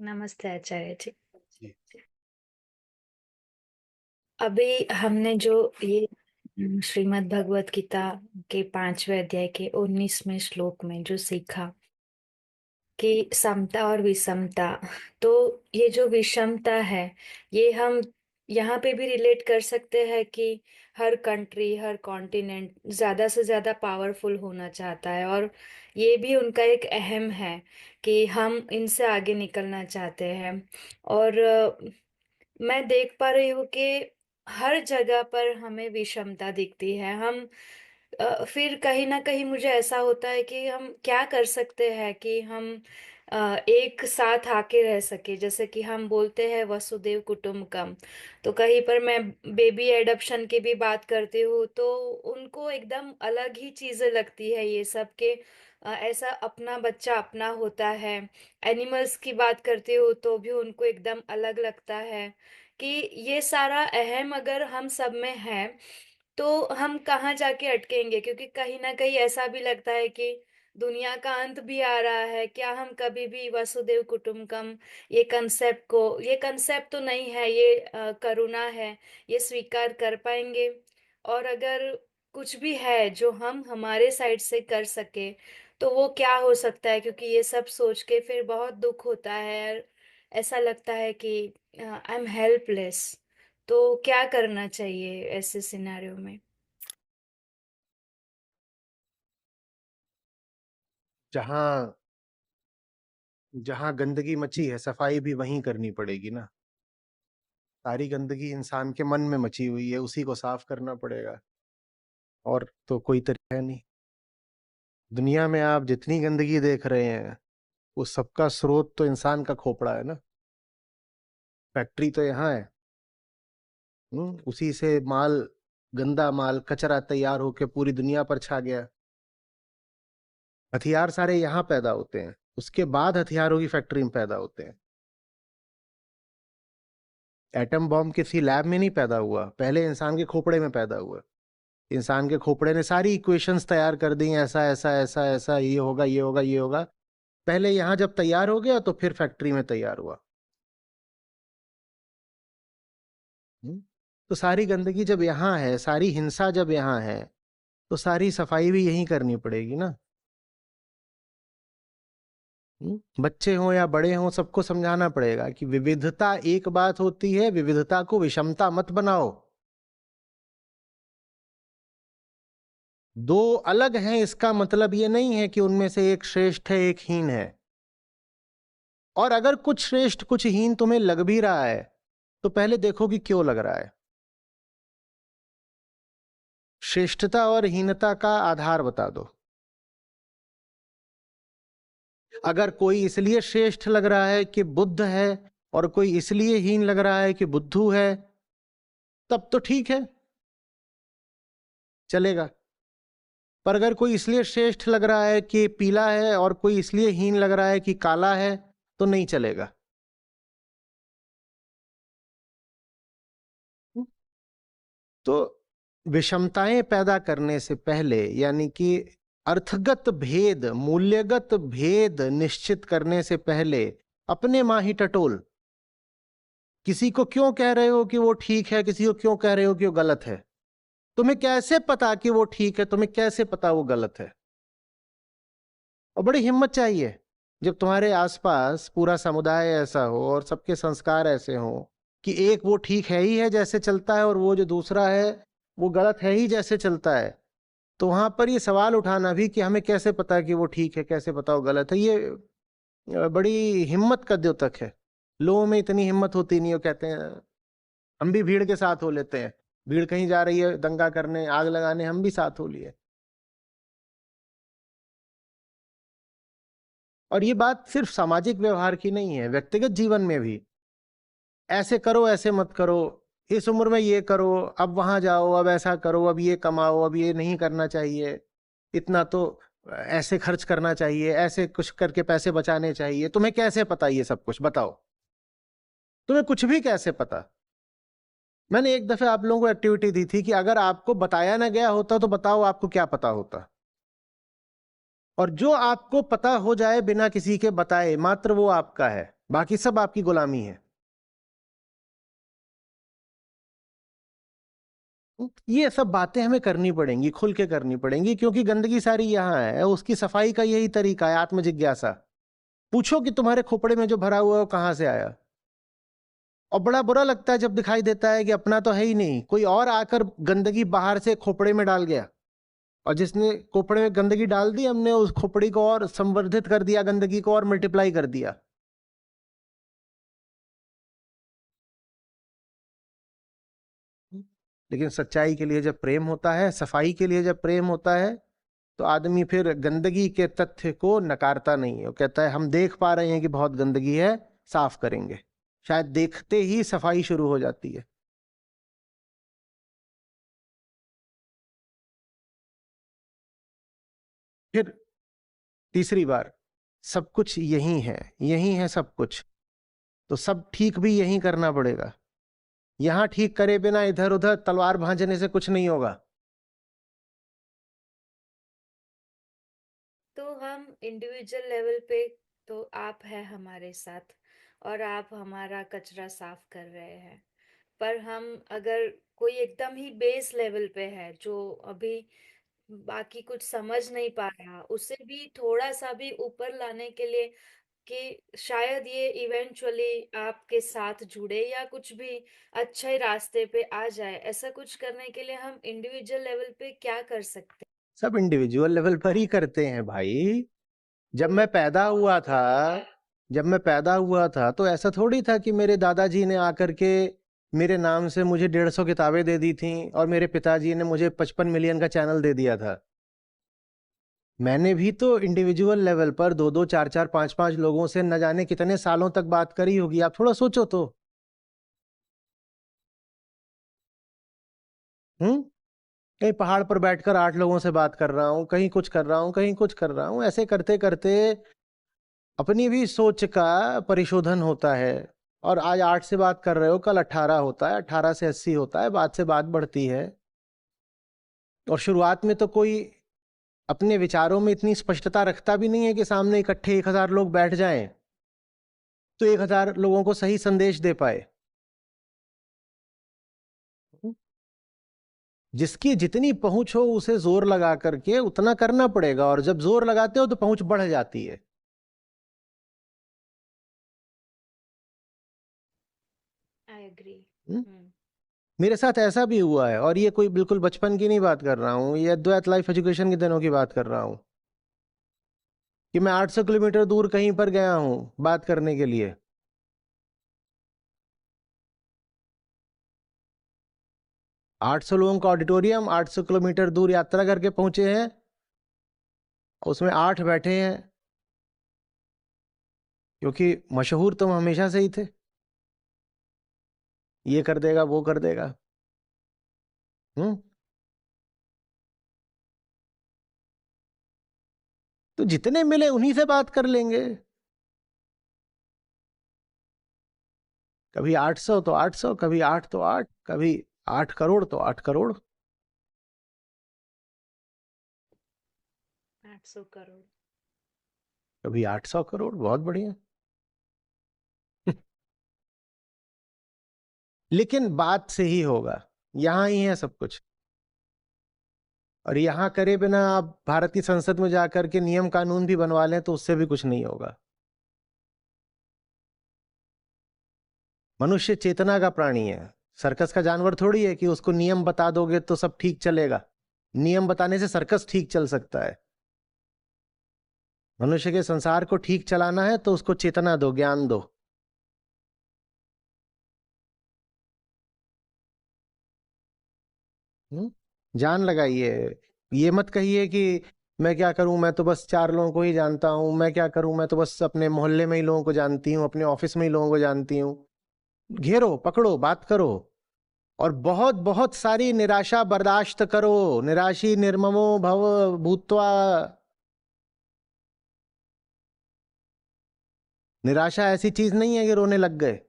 नमस्ते आचार्य जी। जी। अभी हमने जो ये श्रीमद् भगवत गीता के 5वें अध्याय के 19वें श्लोक में जो सीखा कि समता और विषमता, तो ये जो विषमता है ये हम यहाँ पे भी रिलेट कर सकते हैं कि हर कंट्री, हर कॉन्टिनेंट ज्यादा से ज्यादा पावरफुल होना चाहता है, और ये भी उनका एक अहम है कि हम इनसे आगे निकलना चाहते हैं। और मैं देख पा रही हूँ कि हर जगह पर हमें विषमता दिखती है। हम फिर कहीं ना कहीं मुझे ऐसा होता है कि हम क्या कर सकते हैं कि हम एक साथ आके रह सके, जैसे कि हम बोलते हैं वसुदेव कुटुंबकम। तो कहीं पर मैं बेबी एडॉप्शन की भी बात करती हूँ तो उनको एकदम अलग ही चीजें लगती है ये सब के, ऐसा अपना बच्चा अपना होता है। एनिमल्स की बात करती हूँ तो भी उनको एकदम अलग लगता है कि ये सारा अहम अगर हम सब में है तो हम कहाँ जाके अटकेंगे, क्योंकि कहीं ना कहीं ऐसा भी लगता है कि दुनिया का अंत भी आ रहा है। क्या हम कभी भी वसुदेव कुटुंबकम ये कंसेप्ट तो नहीं है, ये करुणा है, ये स्वीकार कर पाएंगे? और अगर कुछ भी है जो हम हमारे साइड से कर सके तो वो क्या हो सकता है? क्योंकि ये सब सोच के फिर बहुत दुख होता है और ऐसा लगता है कि आई एम हेल्पलेस। तो क्या करना चाहिए ऐसे सिनेरियो में? जहाँ जहाँ गंदगी मची है, सफाई भी वहीं करनी पड़ेगी ना। सारी गंदगी इंसान के मन में मची हुई है, उसी को साफ करना पड़ेगा। और तो कोई तरीका है नहीं। दुनिया में आप जितनी गंदगी देख रहे हैं, उस सबका स्रोत तो इंसान का खोपड़ा है ना। फैक्ट्री तो यहाँ है। उसी से माल, गंदा माल, कचरा तैयार होके पूरी दुनिया पर छा गया। हथियार सारे यहाँ पैदा होते हैं, उसके बाद हथियारों की फैक्ट्री में पैदा होते हैं। एटम बॉम्ब किसी लैब में नहीं पैदा हुआ, पहले इंसान के खोपड़े में पैदा हुआ। इंसान के खोपड़े ने सारी इक्वेशंस तैयार कर दी, ऐसा ऐसा ऐसा ऐसा, ये होगा ये होगा ये होगा। पहले यहां जब तैयार हो गया तो फिर फैक्ट्री में तैयार हुआ। हम्म? तो सारी गंदगी जब यहाँ है, सारी हिंसा जब यहाँ है, तो सारी सफाई भी यहीं करनी पड़ेगी ना। बच्चे हों या बड़े हों, सबको समझाना पड़ेगा कि विविधता एक बात होती है, विविधता को विषमता मत बनाओ। दो अलग हैं, इसका मतलब ये नहीं है कि उनमें से एक श्रेष्ठ है एक हीन है। और अगर कुछ श्रेष्ठ कुछ हीन तुम्हें लग भी रहा है तो पहले देखो कि क्यों लग रहा है। श्रेष्ठता और हीनता का आधार बता दो। अगर कोई इसलिए श्रेष्ठ लग रहा है कि बुद्ध है और कोई इसलिए हीन लग रहा है कि बुद्धू है, तब तो ठीक है, चलेगा। पर अगर कोई इसलिए श्रेष्ठ लग रहा है कि पीला है और कोई इसलिए हीन लग रहा है कि काला है, तो नहीं चलेगा। तो विषमताएं पैदा करने से पहले, यानी कि अर्थगत भेद, मूल्यगत भेद निश्चित करने से पहले, अपने माही टटोल। किसी को क्यों कह रहे हो कि वो ठीक है, किसी को क्यों कह रहे हो कि वो गलत है? तुम्हें कैसे पता कि वो ठीक है? तुम्हें कैसे पता वो गलत है? और बड़ी हिम्मत चाहिए जब तुम्हारे आसपास पूरा समुदाय ऐसा हो और सबके संस्कार ऐसे हो कि एक वो ठीक है ही है जैसे चलता है, और वो जो दूसरा है वो गलत है ही जैसे चलता है। तो वहां पर ये सवाल उठाना भी कि हमें कैसे पता कि वो ठीक है, कैसे पता वो गलत है, ये बड़ी हिम्मत का द्योतक है। लोगों में इतनी हिम्मत होती नहीं, वो कहते हैं हम भी भीड़ के साथ हो लेते हैं। भीड़ कहीं जा रही है दंगा करने, आग लगाने, हम भी साथ हो लिए। और ये बात सिर्फ सामाजिक व्यवहार की नहीं है, व्यक्तिगत जीवन में भी। ऐसे करो, ऐसे मत करो, इस उम्र में ये करो, अब वहां जाओ, अब ऐसा करो, अब ये कमाओ, अब ये नहीं करना चाहिए, इतना तो ऐसे खर्च करना चाहिए, ऐसे कुछ करके पैसे बचाने चाहिए। तुम्हें कैसे पता ये सब कुछ? बताओ, तुम्हें कुछ भी कैसे पता? मैंने एक दफे आप लोगों को एक्टिविटी दी थी कि अगर आपको बताया ना गया होता तो बताओ आपको क्या पता होता। और जो आपको पता हो जाए बिना किसी के बताए, मात्र वो आपका है। बाकी सब आपकी गुलामी है। ये सब बातें हमें करनी पड़ेंगी, खुल के करनी पड़ेंगी, क्योंकि गंदगी सारी यहाँ है। उसकी सफाई का यही तरीका है, आत्मजिज्ञासा। पूछो कि तुम्हारे खोपड़े में जो भरा हुआ है वो कहाँ से आया। और बड़ा बुरा लगता है जब दिखाई देता है कि अपना तो है ही नहीं, कोई और आकर गंदगी बाहर से खोपड़े में डाल गया, और जिसने खोपड़े में गंदगी डाल दी, हमने उस खोपड़ी को और संवर्धित कर दिया, गंदगी को और मल्टीप्लाई कर दिया। लेकिन सच्चाई के लिए जब प्रेम होता है, सफाई के लिए जब प्रेम होता है, तो आदमी फिर गंदगी के तथ्य को नकारता नहीं है। वो कहता है हम देख पा रहे हैं कि बहुत गंदगी है, साफ करेंगे। शायद देखते ही सफाई शुरू हो जाती है। फिर तीसरी बार, सब कुछ यही है, यही है सब कुछ, तो सब ठीक भी यही करना पड़ेगा। यहां ठीक करे बिना इधर उधर तलवार भांजने से कुछ नहीं होगा। तो हम इंडिविजुअल लेवल पे, तो आप है हमारे साथ और आप हमारा कचरा साफ कर रहे हैं। पर हम अगर कोई एकदम ही बेस लेवल पे है जो अभी बाकी कुछ समझ नहीं पा रहा, उसे भी थोड़ा सा भी ऊपर लाने के लिए कि शायद ये इवेंचुअली आपके साथ जुड़े या कुछ भी अच्छे रास्ते पे आ जाए, ऐसा कुछ करने के लिए हम इंडिविजुअल लेवल पे क्या कर सकते सब इंडिविजुअल लेवल पर ही करते हैं भाई। जब मैं पैदा हुआ था, जब मैं पैदा हुआ था तो ऐसा थोड़ी था कि मेरे दादाजी ने आकर के मेरे नाम से मुझे 150 किताबें दे दी थी, और मेरे पिताजी ने मुझे 55 मिलियन का चैनल दे दिया था। मैंने भी तो इंडिविजुअल लेवल पर दो दो चार चार पांच पांच लोगों से न जाने कितने सालों तक बात करी होगी। आप थोड़ा सोचो तो। हम्म। कहीं पहाड़ पर बैठकर 8 लोगों से बात कर रहा हूँ, कहीं कुछ कर रहा हूँ, कहीं कुछ कर रहा हूँ, ऐसे करते करते अपनी भी सोच का परिशोधन होता है। और आज 8 से बात कर रहे हो, कल 18 होता है, 18 से 80 होता है, बात से बात बढ़ती है। और शुरुआत में तो कोई अपने विचारों में इतनी स्पष्टता रखता भी नहीं है कि सामने इकट्ठे 1000 लोग बैठ जाएं तो 1000 लोगों को सही संदेश दे पाए। जिसकी जितनी पहुंच हो उसे जोर लगा करके उतना करना पड़ेगा, और जब जोर लगाते हो तो पहुंच बढ़ जाती है। हैं? I agree. हम्म? हम्म। मेरे साथ ऐसा भी हुआ है, और ये कोई बिल्कुल बचपन की नहीं बात कर रहा हूँ, ये अद्वैत लाइफ एजुकेशन के दिनों की बात कर रहा हूँ, कि मैं 800 किलोमीटर दूर कहीं पर गया हूँ बात करने के लिए। 800 लोगों का ऑडिटोरियम, 800 किलोमीटर दूर यात्रा करके पहुंचे हैं, उसमें 8 बैठे हैं, क्योंकि मशहूर तुम हमेशा से ही थे, ये कर देगा वो कर देगा। हम्म। तो जितने मिले उन्हीं से बात कर लेंगे। कभी 800 तो 800, कभी 8 तो 8, कभी 8 करोड़ तो 8 करोड़। 800 करोड़। कभी 800 करोड़, बहुत बढ़िया। लेकिन बात से ही होगा, यहां ही है सब कुछ। और यहां करे बिना आप भारत की संसद में जाकर के नियम कानून भी बनवा लें तो उससे भी कुछ नहीं होगा। मनुष्य चेतना का प्राणी है, सर्कस का जानवर थोड़ी है कि उसको नियम बता दोगे तो सब ठीक चलेगा। नियम बताने से सर्कस ठीक चल सकता है। मनुष्य के संसार को ठीक चलाना है तो उसको चेतना दो, ज्ञान दो। जान लगाइए। ये मत कहिए कि मैं क्या करूं, मैं तो बस 4 लोगों को ही जानता हूं, मैं क्या करूं, मैं तो बस अपने मोहल्ले में ही लोगों को जानती हूं, अपने ऑफिस में ही लोगों को जानती हूं। घेरो, पकड़ो, बात करो। और बहुत बहुत सारी निराशा बर्दाश्त करो। निराशी निर्ममो भव भूत्वा। निराशा ऐसी चीज नहीं है कि रोने लग गए।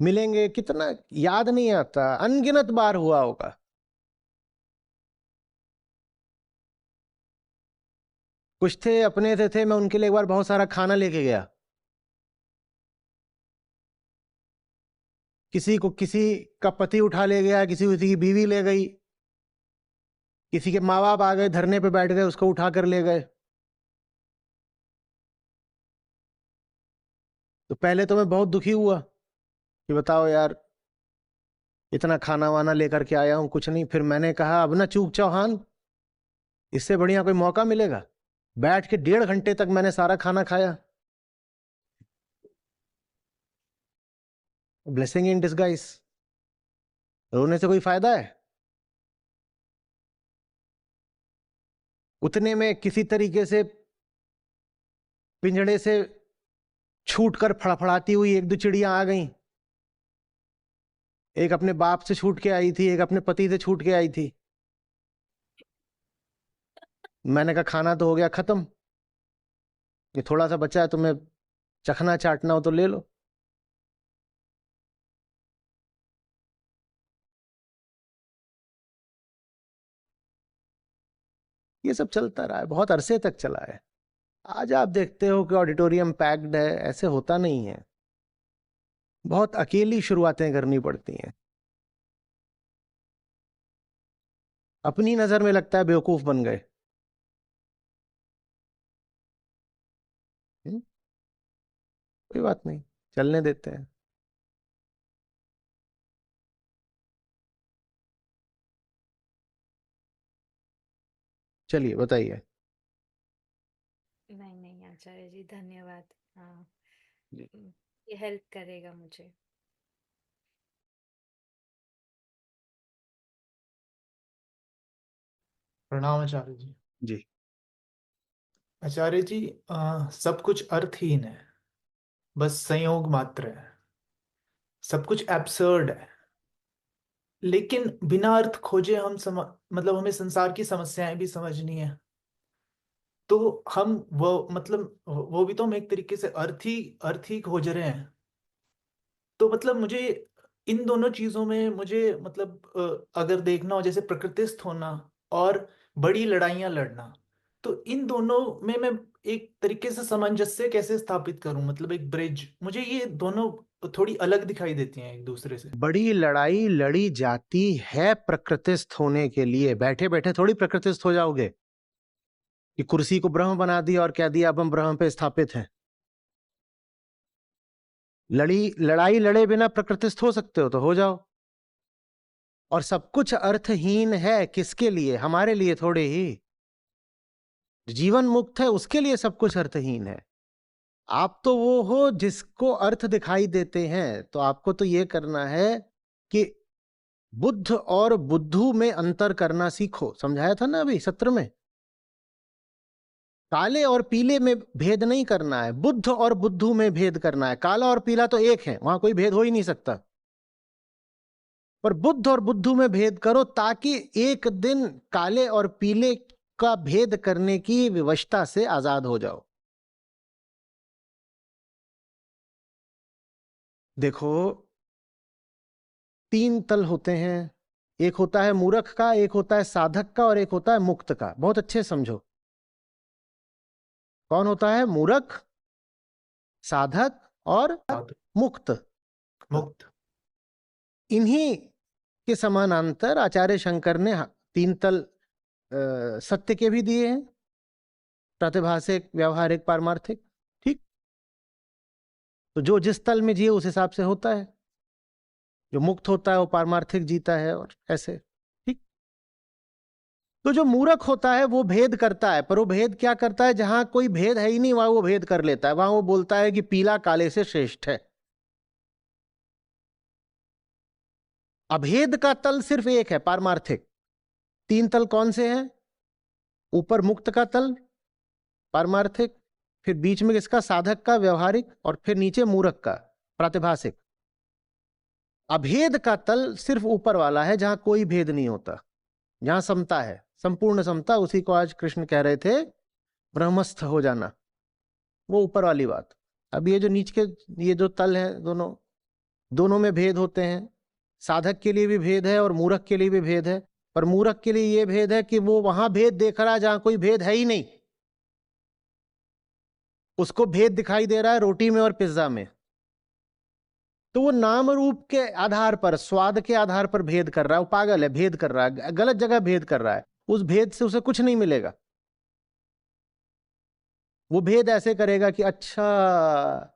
मिलेंगे कितना, याद नहीं आता, अनगिनत बार हुआ होगा। कुछ थे अपने थे मैं उनके लिए एक बार बहुत सारा खाना लेके गया। किसी को किसी का पति उठा ले गया, किसी की बीवी ले गई, किसी के माँ बाप आ गए, धरने पे बैठ गए, उसको उठा कर ले गए। तो पहले तो मैं बहुत दुखी हुआ कि बताओ यार, इतना खाना वाना लेकर के आया हूं, कुछ नहीं। फिर मैंने कहा अब ना चूक चौहान, इससे बढ़िया कोई मौका मिलेगा। बैठ के 1.5 घंटे तक मैंने सारा खाना खाया। Blessing in disguise. रोने से कोई फायदा है? उतने में किसी तरीके से पिंजड़े से छूट कर फड़फड़ाती हुई 1-2 चिड़ियां आ गईं। एक अपने बाप से छूट के आई थी, एक अपने पति से छूट के आई थी। मैंने कहा खाना तो हो गया खत्म, ये थोड़ा सा बचा है, तुम्हें चखना चाटना हो तो ले लो। ये सब चलता रहा है, बहुत अरसे तक चला है। आज आप देखते हो कि ऑडिटोरियम पैक्ड है, ऐसे होता नहीं है। बहुत अकेली शुरुआतें करनी पड़ती हैं। अपनी नजर में लगता है बेवकूफ बन गए। कोई बात नहीं, चलने देते हैं। चलिए बताइए। नहीं नहीं आचार्य जी, धन्यवाद। हाँ, जी ये हेल्प करेगा मुझे। प्रणाम आचार्य जी। जी। आचार्य जी, सब कुछ अर्थहीन है, बस संयोग मात्र है। सब कुछ एब्सर्ड है, लेकिन बिना अर्थ खोजे मतलब हमें संसार की समस्याएं भी समझनी है। तो हम वो भी तो हम एक तरीके से अर्थ ही खोज रहे हैं। तो मतलब मुझे इन दोनों चीजों में अगर देखना हो, जैसे प्रकृतिस्थ होना और बड़ी लड़ाइयां लड़ना, तो इन दोनों में मैं एक तरीके से सामंजस्य कैसे स्थापित करूं, मतलब एक ब्रिज। मुझे ये दोनों थोड़ी अलग दिखाई देती हैं एक दूसरे से। बड़ी लड़ाई लड़ी जाती है प्रकृतिस्थ होने के लिए। बैठे बैठे थोड़ी प्रकृतिस्थ हो जाओगे कि कुर्सी को ब्रह्म बना दिया और कह दिया अब हम ब्रह्म पे स्थापित हैं। लड़ाई लड़े बिना प्रकृतिस्थ हो सकते हो तो हो जाओ। और सब कुछ अर्थहीन है किसके लिए? हमारे लिए थोड़े ही। जीवन मुक्त है उसके लिए सब कुछ अर्थहीन है। आप तो वो हो जिसको अर्थ दिखाई देते हैं। तो आपको तो ये करना है कि बुद्ध और बुद्धू में अंतर करना सीखो। समझाया था ना अभी सत्र में। काले और पीले में भेद नहीं करना है, बुद्ध और बुद्धू में भेद करना है। काला और पीला तो एक है, वहां कोई भेद हो ही नहीं सकता। पर बुद्ध और बुद्धू में भेद करो ताकि एक दिन काले और पीले का भेद करने की विवशता से आजाद हो जाओ। देखो, 3 तल होते हैं। एक होता है मूर्ख का, एक होता है साधक का, और एक होता है मुक्त का। बहुत अच्छे समझो, कौन होता है मूर्ख, साधक और साधु, मुक्त। मुक्त। इन्हीं के समानांतर आचार्य शंकर ने 3 तल सत्य के भी दिए हैं, प्रातिभासिक, व्यावहारिक, पारमार्थिक। ठीक। तो जो जिस तल में जिए उस हिसाब से होता है। जो मुक्त होता है वो पारमार्थिक जीता है, और ऐसे। ठीक। तो जो मूर्ख होता है वो भेद करता है, पर वो भेद क्या करता है? जहां कोई भेद है ही नहीं वहां वो भेद कर लेता है। वहां वो बोलता है कि पीला काले से श्रेष्ठ है। अभेद का तल सिर्फ एक है, पारमार्थिक। 3 तल कौन से हैं? ऊपर मुक्त का तल, पारमार्थिक, फिर बीच में किसका? साधक का, व्यवहारिक, और फिर नीचे मूर्ख का, प्रातिभासिक। अभेद का तल सिर्फ ऊपर वाला है, जहां कोई भेद नहीं होता, जहां समता है, संपूर्ण समता। उसी को आज कृष्ण कह रहे थे ब्रह्मस्थ हो जाना, वो ऊपर वाली बात। अब ये जो नीचे के ये जो तल हैं, दोनों दोनों में भेद होते हैं। साधक के लिए भी भेद है और मूर्ख के लिए भी भेद है। पर मूर्ख के लिए ये भेद है कि वो वहां भेद देख रहा है जहां कोई भेद है ही नहीं। उसको भेद दिखाई दे रहा है रोटी में और पिज्जा में, तो वो नाम रूप के आधार पर, स्वाद के आधार पर भेद कर रहा है। वो पागल है, भेद कर रहा है, गलत जगह भेद कर रहा है। उस भेद से उसे कुछ नहीं मिलेगा। वो भेद ऐसे करेगा कि अच्छा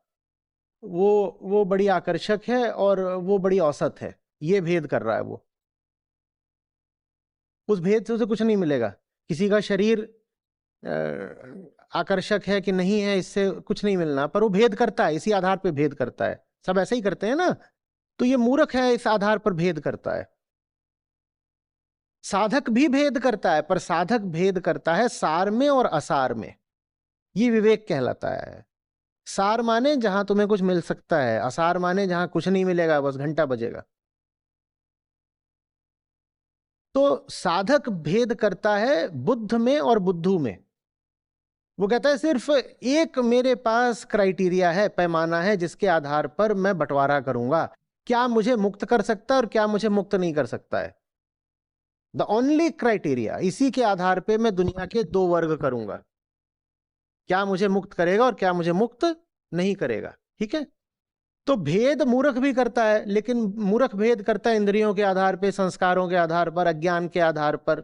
वो बड़ी आकर्षक है और वो बड़ी औसत है, ये भेद कर रहा है वो। उस भेद से उसे कुछ नहीं मिलेगा। किसी का शरीर आकर्षक है कि नहीं है, इससे कुछ नहीं मिलना, पर वो भेद करता है, इसी आधार पर भेद करता है। सब ऐसे ही करते हैं ना। तो ये मूर्ख है, इस आधार पर भेद करता है। साधक भी भेद करता है, पर साधक भेद करता है सार में और असार में। ये विवेक कहलाता है। सार माने जहां तुम्हें कुछ मिल सकता है, असार माने जहां कुछ नहीं मिलेगा, बस घंटा बजेगा। तो साधक भेद करता है बुद्ध में और बुद्धू में। वो कहता है सिर्फ एक मेरे पास क्राइटेरिया है, पैमाना है, जिसके आधार पर मैं बंटवारा करूंगा, क्या मुझे मुक्त कर सकता है और क्या मुझे मुक्त नहीं कर सकता है। द ओनली क्राइटेरिया, इसी के आधार पे मैं दुनिया के दो वर्ग करूंगा, क्या मुझे मुक्त करेगा और क्या मुझे मुक्त नहीं करेगा। ठीक है। तो भेद मूर्ख भी करता है, लेकिन मूर्ख भेद करता है इंद्रियों के आधार पे, संस्कारों के आधार पर, अज्ञान के आधार पर।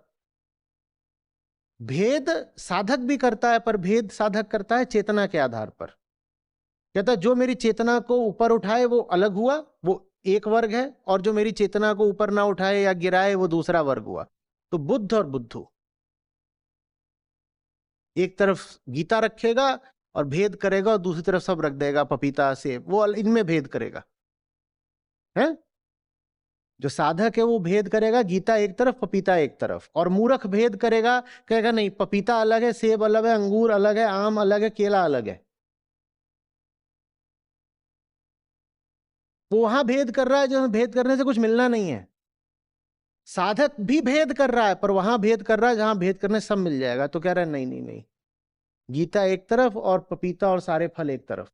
भेद साधक भी करता है, पर भेद साधक करता है चेतना के आधार पर। कहता है जो मेरी चेतना को ऊपर उठाए वो अलग हुआ, वो एक वर्ग है, और जो मेरी चेतना को ऊपर ना उठाए या गिराए वो दूसरा वर्ग हुआ। तो बुद्ध और बुद्धू, एक तरफ गीता रखेगा और भेद करेगा, और दूसरी तरफ सब रख देगा, पपीता सेब, वो इनमें भेद करेगा। है जो साधक है वो भेद करेगा, गीता एक तरफ पपीता एक तरफ। और मूर्ख भेद करेगा, कहेगा नहीं, पपीता अलग है, सेब अलग है, अंगूर अलग है, आम अलग है, केला अलग है। वो वहां भेद कर रहा है जहां भेद करने से कुछ मिलना नहीं है। साधक भी भेद कर रहा है, पर वहां भेद कर रहा है जहां भेद करने सब मिल जाएगा। तो कह रहा है नहीं नहीं नहीं, गीता एक तरफ और पपीता और सारे फल एक तरफ।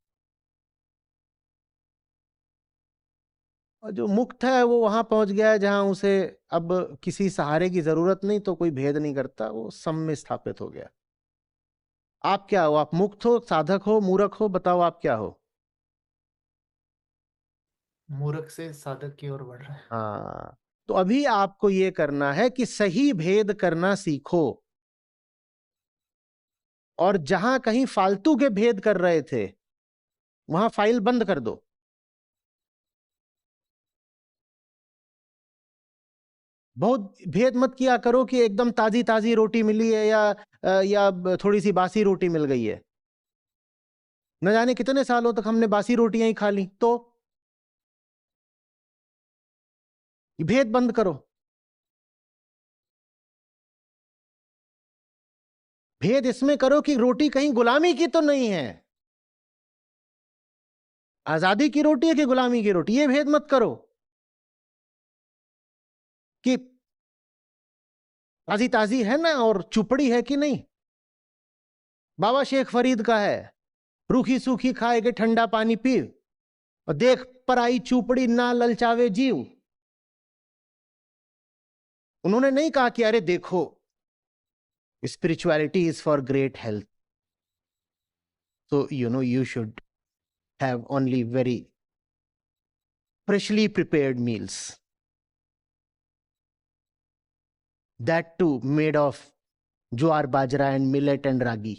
और जो मुक्त है वो वहां पहुंच गया है जहां उसे अब किसी सहारे की जरूरत नहीं, तो कोई भेद नहीं करता, वो सम में स्थापित हो गया। आप क्या हो? आप मुक्त हो, साधक हो, मूर्ख हो? बताओ आप क्या हो? मूर्ख से साधक की ओर बढ़ रहा है। हाँ, तो अभी आपको ये करना है कि सही भेद करना सीखो, और जहां कहीं फालतू के भेद कर रहे थे वहां फाइल बंद कर दो। बहुत भेद मत किया करो कि एकदम ताजी ताजी रोटी मिली है या थोड़ी सी बासी रोटी मिल गई है। न जाने कितने सालों तक हमने बासी रोटियां ही खा ली। तो भेद बंद करो। भेद इसमें करो कि रोटी कहीं गुलामी की तो नहीं है, आजादी की रोटी है कि गुलामी की रोटी, ये भेद मत करो कि ताजी ताजी है ना और चुपड़ी है कि नहीं। बाबा शेख फरीद का है, रूखी सूखी खाए के ठंडा पानी पी, और देख पर आई चुपड़ी ना ललचावे जीव। उन्होंने नहीं कहा कि अरे देखो spirituality is for great health, so you should have only very freshly prepared meals, that too made of jowar bajra and millet and रागी।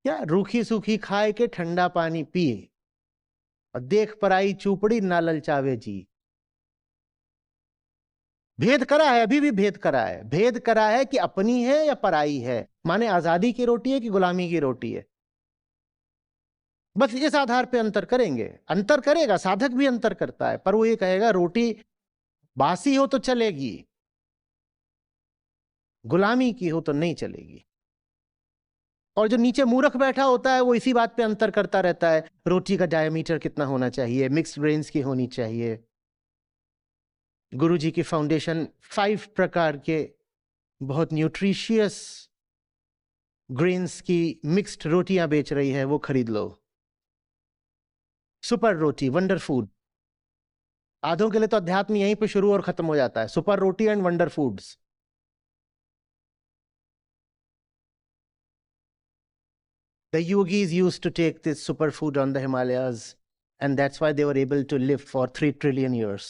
क्या रूखी सूखी खाए के ठंडा पानी पिए, और देख पर आई चूपड़ी ना ललचावे जी। भेद करा है, अभी भी भेद करा है। भेद करा है कि अपनी है या पराई है, माने आजादी की रोटी है कि गुलामी की रोटी है। बस इस आधार पे अंतर करेंगे। अंतर करेगा, साधक भी अंतर करता है, पर वो ये कहेगा रोटी बासी हो तो चलेगी, गुलामी की हो तो नहीं चलेगी। और जो नीचे मूर्ख बैठा होता है वो इसी बात पे अंतर करता रहता है, रोटी का डायमीटर कितना होना चाहिए, मिक्स्ड ग्रेन्स की होनी चाहिए। गुरुजी की फाउंडेशन 5 प्रकार के बहुत न्यूट्रिशियस ग्रेन्स की मिक्स्ड रोटियां बेच रही है, वो खरीद लो। सुपर रोटी, वंडर फूड। आधों के लिए तो अध्यात्म यहीं पे शुरू और खत्म हो जाता है, super roti and wonder foods. The yogis used to take this superfood on the Himalayas, and that's why they were able to live for 3 trillion years.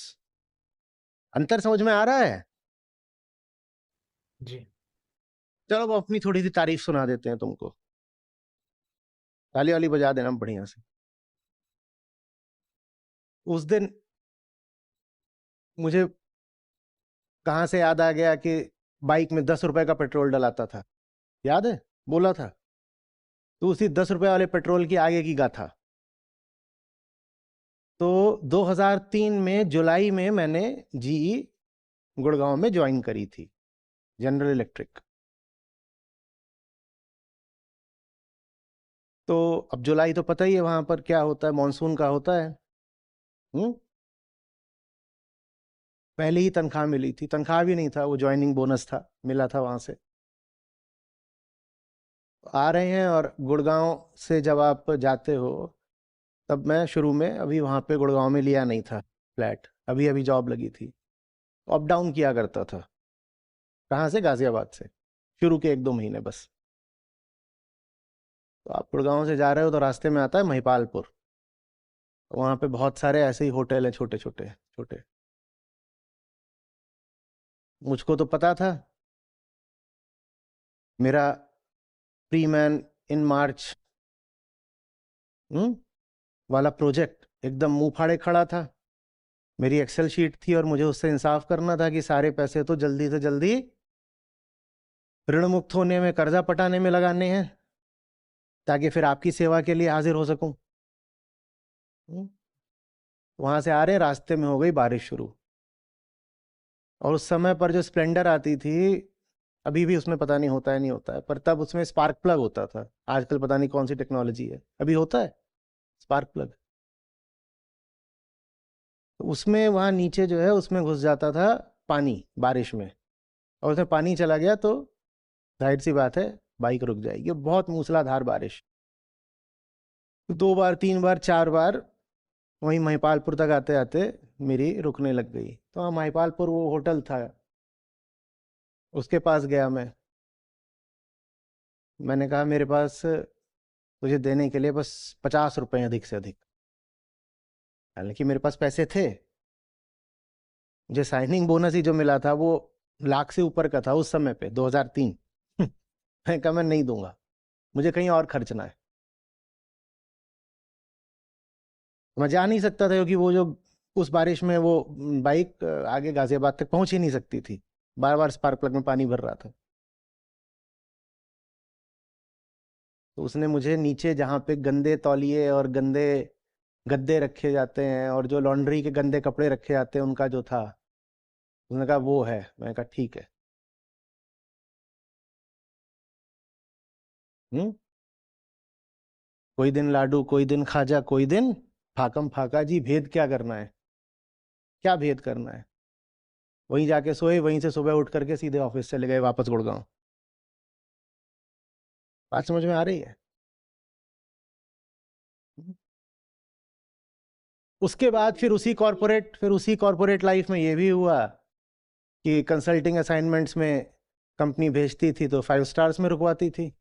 अंतर समझ में आ रहा है? जी। चलो वो अपनी थोड़ी सी तारीफ सुना देते हैं तुमको, ताली वाली बजा देना बढ़िया से। उस दिन मुझे कहां से याद आ गया कि बाइक में 10 रुपए का पेट्रोल डलाता था, याद है? बोला था तो उसी 10 रुपए वाले पेट्रोल की आगे की गाथा। तो 2003 में जुलाई में मैंने जीई गुड़गांव में ज्वाइन करी थी, जनरल इलेक्ट्रिक। तो अब जुलाई तो पता ही है वहां पर क्या होता है, मॉनसून का होता है। पहले ही तनख्वाह मिली थी, तनख्वाह भी नहीं था, वो ज्वाइनिंग बोनस था, मिला था वहां से। आ रहे हैं और गुड़गांव से जब आप जाते हो, तब मैं शुरू में अभी वहां पे गुड़गांव में लिया नहीं था फ्लैट, अभी अभी जॉब लगी थी, अप डाउन किया करता था। कहाँ से? गाजियाबाद से, शुरू के 1-2 महीने बस। तो आप गुड़गांव से जा रहे हो तो रास्ते में आता है महिपालपुर, वहां पे बहुत सारे ऐसे ही होटल हैं, छोटे छोटे छोटे। मुझको तो पता था, मेरा प्री मैन इन मार्च वाला प्रोजेक्ट एकदम मुंह फाड़े खड़ा था। मेरी एक्सेल शीट थी और मुझे उससे इंसाफ करना था कि सारे पैसे तो जल्दी से जल्दी ऋण मुक्त होने में, कर्जा पटाने में लगाने हैं, ताकि फिर आपकी सेवा के लिए हाजिर हो सकूं। वहां से आ रहे, रास्ते में हो गई बारिश शुरू, और उस समय पर जो स्प्लेंडर आती थी, अभी भी उसमें पता नहीं होता है नहीं होता है, पर तब उसमें स्पार्क प्लग होता था। आजकल पता नहीं कौन सी टेक्नोलॉजी है, अभी होता है स्पार्क प्लग। तो उसमें वहां नीचे जो है उसमें घुस जाता था पानी बारिश में, और उसमें पानी चला गया तो जाहिर सी बात है बाइक रुक जाएगी। बहुत मूसलाधार बारिश, 2 बार 3 बार 4 बार वहीं महिपालपुर तक आते आते मेरी रुकने लग गई। तो वहाँ महिपालपुर वो होटल था, उसके पास गया मैंने कहा मेरे पास तुझे देने के लिए बस 50 रुपए अधिक से अधिक। हालांकि मेरे पास पैसे थे, मुझे साइनिंग बोनस ही जो मिला था वो लाख से ऊपर का था उस समय पे, 2003। मैं कहा मैं नहीं दूंगा, मुझे कहीं और खर्चना है। मैं जा नहीं सकता था क्योंकि वो जो उस बारिश में वो बाइक आगे गाजियाबाद तक पहुंच ही नहीं सकती थी, बार बार स्पार्क प्लग में पानी भर रहा था। तो उसने मुझे नीचे जहाँ पे गंदे तौलिए और गंदे गद्दे रखे जाते हैं और जो लॉन्ड्री के गंदे कपड़े रखे जाते हैं, उनका जो था, उसने कहा वो है। मैंने कहा ठीक है। कोई दिन लाडू, कोई दिन खाजा, कोई दिन फाकम फाका जी। भेद क्या करना है, क्या भेद करना है? वहीं जाके सोए, वहीं से सुबह उठ करके सीधे ऑफिस चले गए वापस गुड़गांव। बात समझ में आ रही है? उसके बाद फिर उसी कॉरपोरेट लाइफ में ये भी हुआ कि कंसल्टिंग असाइनमेंट्स में कंपनी भेजती थी तो 5 स्टार्स में रुकवाती थी।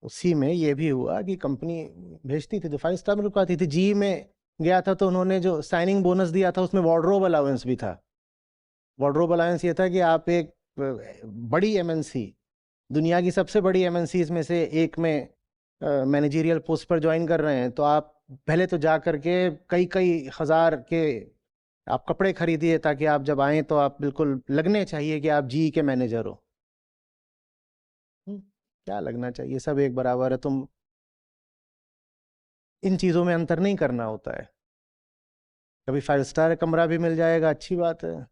उसी में ये भी हुआ कि कंपनी भेजती थी तो 5 स्टार में रुकवाती थी। जी में गया था तो उन्होंने जो साइनिंग बोनस दिया था उसमें वार्डरोब अलाउंस भी था। वार्डरोब अलाउंस ये था कि आप एक बड़ी एमएनसी, दुनिया की सबसे बड़ी एमएनसीज में से एक में मैनेजरियल पोस्ट पर ज्वाइन कर रहे हैं, तो आप पहले तो जा करके कई कई हजार के आप कपड़े खरीदिए, ताकि आप जब आए तो आप बिल्कुल लगने चाहिए कि आप जी के मैनेजर हो। क्या लगना चाहिए, सब एक बराबर है। तुम इन चीज़ों में अंतर नहीं करना होता है। कभी 5 स्टार कमरा भी मिल जाएगा, अच्छी बात है,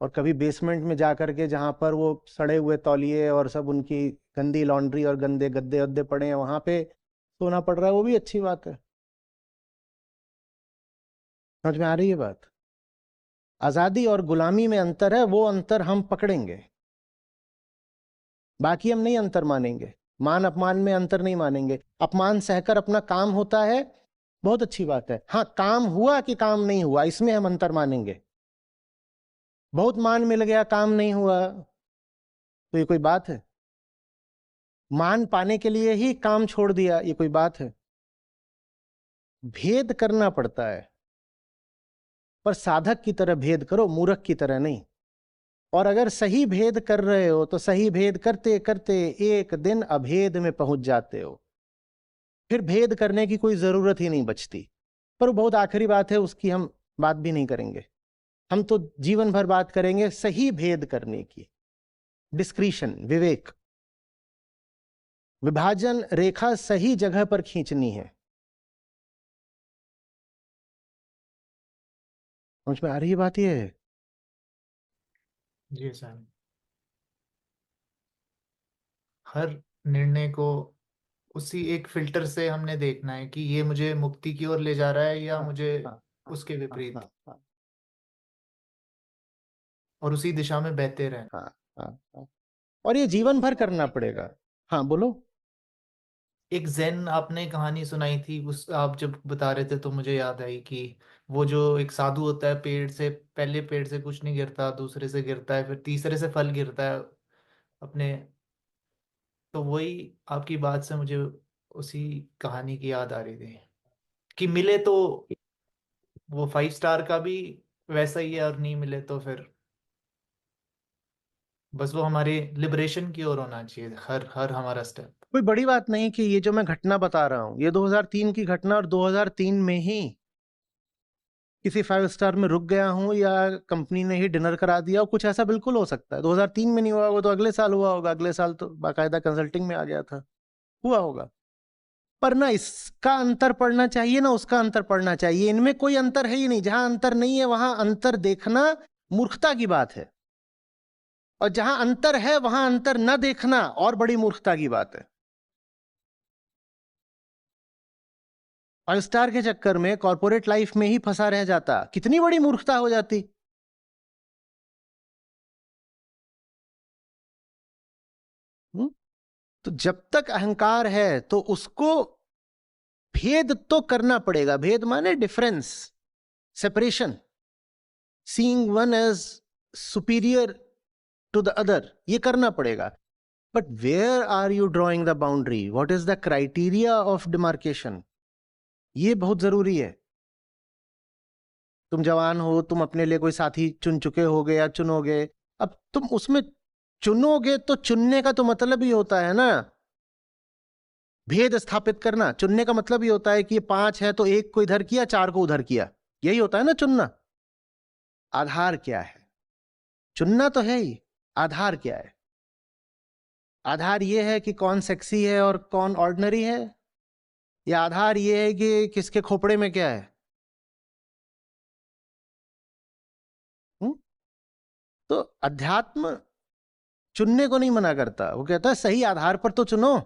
और कभी बेसमेंट में जा करके जहाँ पर वो सड़े हुए तौलिए और सब उनकी गंदी लॉन्ड्री और गंदे गद्दे वद्दे पड़े हैं, वहां पे सोना पड़ रहा है, वो भी अच्छी बात है। समझ में आ रही है बात? आजादी और गुलामी में अंतर है, वो अंतर हम पकड़ेंगे, बाकी हम नहीं अंतर मानेंगे। मान अपमान में अंतर नहीं मानेंगे। अपमान सहकर अपना काम होता है, बहुत अच्छी बात है। हाँ, काम हुआ कि काम नहीं हुआ, इसमें हम अंतर मानेंगे। बहुत मान मिल गया, काम नहीं हुआ, तो ये कोई बात है? मान पाने के लिए ही काम छोड़ दिया, ये कोई बात है? भेद करना पड़ता है, पर साधक की तरह भेद करो, मूर्ख की तरह नहीं। और अगर सही भेद कर रहे हो तो सही भेद करते करते एक दिन अभेद में पहुंच जाते हो, फिर भेद करने की कोई जरूरत ही नहीं बचती। पर वो बहुत आखिरी बात है, उसकी हम बात भी नहीं करेंगे। हम तो जीवन भर बात करेंगे सही भेद करने की, डिस्क्रीशन, विवेक, विभाजन रेखा सही जगह पर खींचनी है। समझ में आ रही है बात? ये है जी सर। हर निर्णय को उसी एक फिल्टर से हमने देखना है कि ये मुझे मुक्ति की ओर ले जा रहा है या हाँ, मुझे हाँ, हाँ, उसके हाँ, विपरीत, हाँ, हाँ, और उसी दिशा में बहते रहना। हाँ, हाँ, हाँ। और ये जीवन भर करना पड़ेगा। हाँ बोलो। एक ज़ेन आपने कहानी सुनाई थी, उस आप जब बता रहे थे तो मुझे याद आई कि वो जो एक साधु होता है, पेड़ से पहले पेड़ से कुछ नहीं गिरता, दूसरे से गिरता है, फिर तीसरे से फल गिरता है अपने। तो वही आपकी बात से मुझे उसी कहानी की याद आ रही थी कि मिले तो वो 5 स्टार का भी वैसा ही है, और नहीं मिले तो फिर बस वो हमारे लिबरेशन की ओर होना चाहिए हर हर हमारा स्टेप। कोई बड़ी बात नहीं कि ये जो मैं घटना बता रहा हूं ये 2003 की घटना, और 2003 में ही किसी 5 स्टार में रुक गया हूं या कंपनी ने ही डिनर करा दिया, और कुछ ऐसा बिल्कुल हो सकता है। 2003 में नहीं हुआ होगा तो अगले साल हुआ होगा, अगले साल तो बाकायदा कंसल्टिंग में आ गया था, हुआ होगा। पर ना इसका अंतर पड़ना चाहिए ना उसका अंतर पड़ना चाहिए, इनमें कोई अंतर है ही नहीं। जहां अंतर नहीं है वहां अंतर देखना मूर्खता की बात है, और जहां अंतर है वहां अंतर न देखना और बड़ी मूर्खता की बात है। 5 स्टार के चक्कर में कॉर्पोरेट लाइफ में ही फंसा रह जाता, कितनी बड़ी मूर्खता हो जाती। हुँ? तो जब तक अहंकार है तो उसको भेद तो करना पड़ेगा। भेद माने difference, separation, seeing one as superior to the other, ये करना पड़ेगा। But where are you drawing the boundary, what is the criteria of demarcation, ये बहुत जरूरी है। तुम जवान हो, तुम अपने लिए कोई साथी चुन चुके होगे या चुनोगे, अब तुम उसमें चुनोगे तो चुनने का तो मतलब ही होता है ना भेद स्थापित करना। चुनने का मतलब ही होता है कि ये 5 है तो एक को इधर किया, 4 को उधर किया, यही होता है ना चुनना। आधार क्या है? चुनना तो है ही, आधार क्या है? आधार ये है कि कौन सेक्सी है और कौन ऑर्डिनरी है, या आधार ये है कि किसके खोपड़े में क्या है? हुँ? तो अध्यात्म चुनने को नहीं मना करता, वो कहता है सही आधार पर तो चुनो।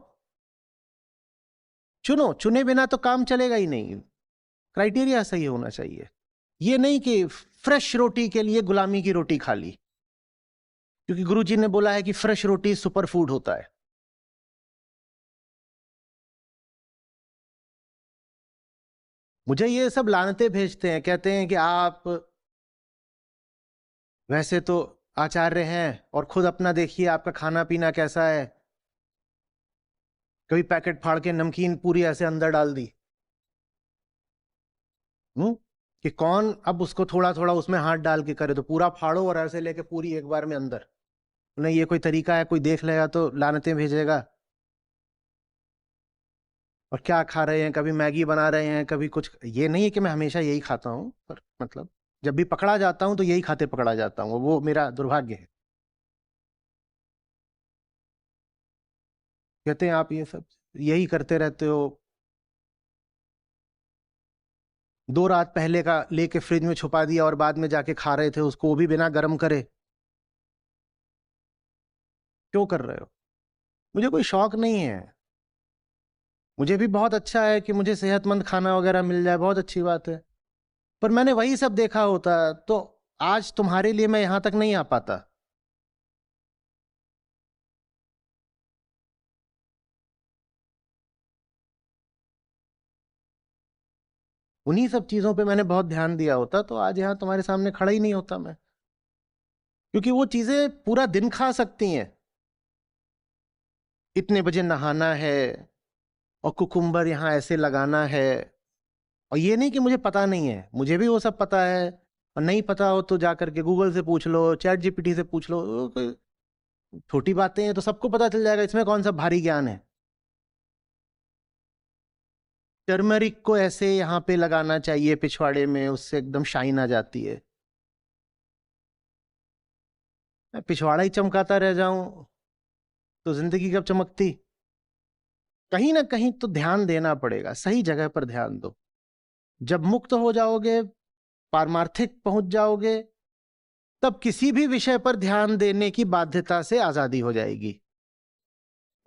चुनो, चुने बिना तो काम चलेगा ही नहीं। क्राइटेरिया सही होना चाहिए। ये नहीं कि फ्रेश रोटी के लिए गुलामी की रोटी खा ली, क्योंकि गुरुजी ने बोला है कि फ्रेश रोटी सुपर फूड होता है। मुझे ये सब लानते भेजते हैं, कहते हैं कि आप वैसे तो आचार्य हैं और खुद अपना देखिए आपका खाना पीना कैसा है। कभी पैकेट फाड़ के नमकीन पूरी ऐसे अंदर डाल दी। कि कौन अब उसको थोड़ा थोड़ा उसमें हाथ डाल के करे, तो पूरा फाड़ो और ऐसे लेके पूरी एक बार में अंदर। नहीं, ये कोई तरीका है? कोई देख लेगा तो लानतें भेजेगा। और क्या खा रहे हैं, कभी मैगी बना रहे हैं, कभी कुछ। ये नहीं है कि मैं हमेशा यही खाता हूं, पर मतलब जब भी पकड़ा जाता हूं तो यही खाते पकड़ा जाता हूं, वो मेरा दुर्भाग्य है। कहते हैं आप ये सब यही करते रहते हो, 2 रात पहले का लेके फ्रिज में छुपा दिया और बाद में जाके खा रहे थे उसको, वो भी बिना गर्म करे। क्यों कर रहे हो? मुझे कोई शौक नहीं है। मुझे भी बहुत अच्छा है कि मुझे सेहतमंद खाना वगैरह मिल जाए, बहुत अच्छी बात है। पर मैंने वही सब देखा होता तो आज तुम्हारे लिए मैं यहां तक नहीं आ पाता। उन्हीं सब चीजों पे मैंने बहुत ध्यान दिया होता तो आज यहां तुम्हारे सामने खड़ा ही नहीं होता मैं। क्योंकि वो चीजें पूरा दिन खा सकती हैं। इतने बजे नहाना है, और कुकुम्बर यहाँ ऐसे लगाना है। और ये नहीं कि मुझे पता नहीं है, मुझे भी वो सब पता है। और नहीं पता हो तो जा करके गूगल से पूछ लो, चैट जीपीटी से पूछ लो, वो कोई छोटी बातें हैं, तो सबको पता चल जाएगा, इसमें कौन सा भारी ज्ञान है। टर्मरिक को ऐसे यहाँ पे लगाना चाहिए पिछवाड़े में, उससे एकदम शाइन आ जाती है। मैं पिछवाड़ा ही चमकाता रह जाऊं तो जिंदगी कब चमकती? कहीं ना कहीं तो ध्यान देना पड़ेगा, सही जगह पर ध्यान दो। जब मुक्त हो जाओगे, पारमार्थिक पहुंच जाओगे, तब किसी भी विषय पर ध्यान देने की बाध्यता से आजादी हो जाएगी।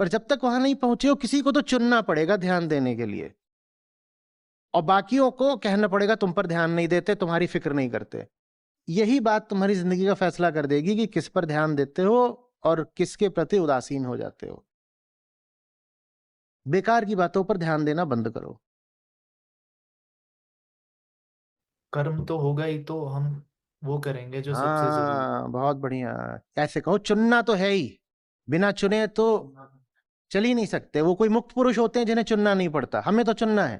पर जब तक वहां नहीं पहुंचे हो, किसी को तो चुनना पड़ेगा ध्यान देने के लिए, और बाकियों को कहना पड़ेगा तुम पर ध्यान नहीं देते, तुम्हारी फिक्र नहीं करते। यही बात तुम्हारी जिंदगी का फैसला कर देगी कि किस पर ध्यान देते हो और किसके प्रति उदासीन हो जाते हो। बेकार की बातों पर ध्यान देना बंद करो। कर्म तो होगा ही, तो हम वो करेंगे जो सबसे जरूरी। हाँ, बहुत बढ़िया। ऐसे कहो, चुनना तो है ही, बिना चुने तो चल ही नहीं सकते। वो कोई मुक्त पुरुष होते हैं जिन्हें चुनना नहीं पड़ता, हमें तो चुनना है।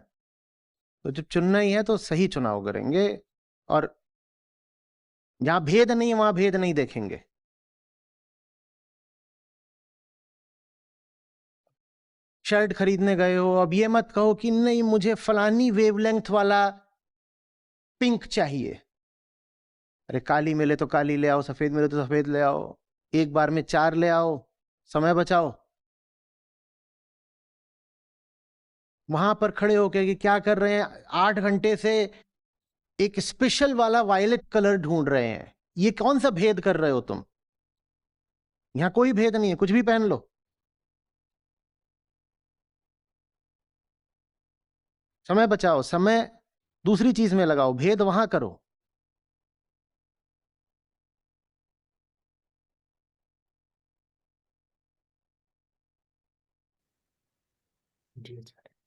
तो जब चुनना ही है तो सही चुनाव करेंगे, और जहां भेद नहीं है वहां भेद नहीं देखेंगे। शर्ट खरीदने गए हो, अब ये मत कहो कि नहीं मुझे फलानी वेवलेंथ वाला पिंक चाहिए। अरे काली मिले तो काली ले आओ, सफेद मिले तो सफेद ले आओ, एक बार में 4 ले आओ, समय बचाओ। वहां पर खड़े होके कि क्या कर रहे हैं, 8 घंटे से एक स्पेशल वाला वायलेट कलर ढूंढ रहे हैं, ये कौन सा भेद कर रहे हो तुम? यहां कोई भेद नहीं है, कुछ भी पहन लो। समय बचाओ, समय दूसरी चीज में लगाओ, भेद वहां करो। जी अच्छा।